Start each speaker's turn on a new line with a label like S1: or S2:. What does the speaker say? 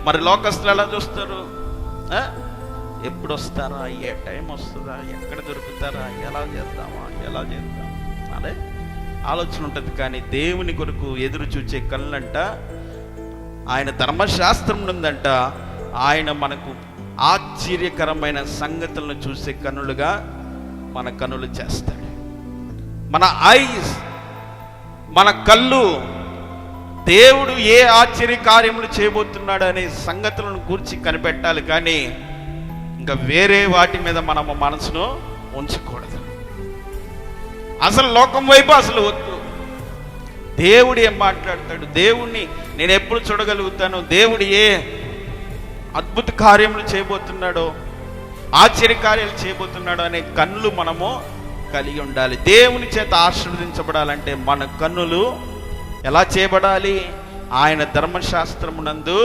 S1: మరి లోకస్తులు ఎలా చూస్తారు? ఎప్పుడు వస్తారా, ఏ టైం వస్తుందా, ఎక్కడ దొరుకుతారా, ఎలా చేద్దామా అదే ఆలోచన ఉంటుంది. కానీ దేవుని కొరకు ఎదురు చూచే కళ్ళంట, ఆయన ధర్మశాస్త్రం ఉందంట, ఆయన మనకు ఆశ్చర్యకరమైన సంగతులను చూసే కన్నులుగా మన కన్నులు చేస్తాడు. మన ఐస్, మన కళ్ళు దేవుడు ఏ ఆశ్చర్య కార్యములు చేయబోతున్నాడు అనే సంగతులను గురించి కనిపెట్టాలి. కానీ ఇంకా వేరే వాటి మీద మనము మనసును ఉంచకూడదు. అసలు లోకం వైపు అసలు వద్దు. దేవుడు ఏం మాట్లాడతాడు, దేవుణ్ణి నేను ఎప్పుడు చూడగలుగుతాను, దేవుడు ఏ అద్భుత కార్యములు చేయబోతున్నాడో, ఆశ్చర్య కార్యాలు చేయబోతున్నాడో అనే కన్నులు మనము కలిగి ఉండాలి. దేవుని చేత ఆశీర్వదించబడాలంటే మన కన్నులు ఎలా చేయబడాలి? ఆయన ధర్మశాస్త్రమునందు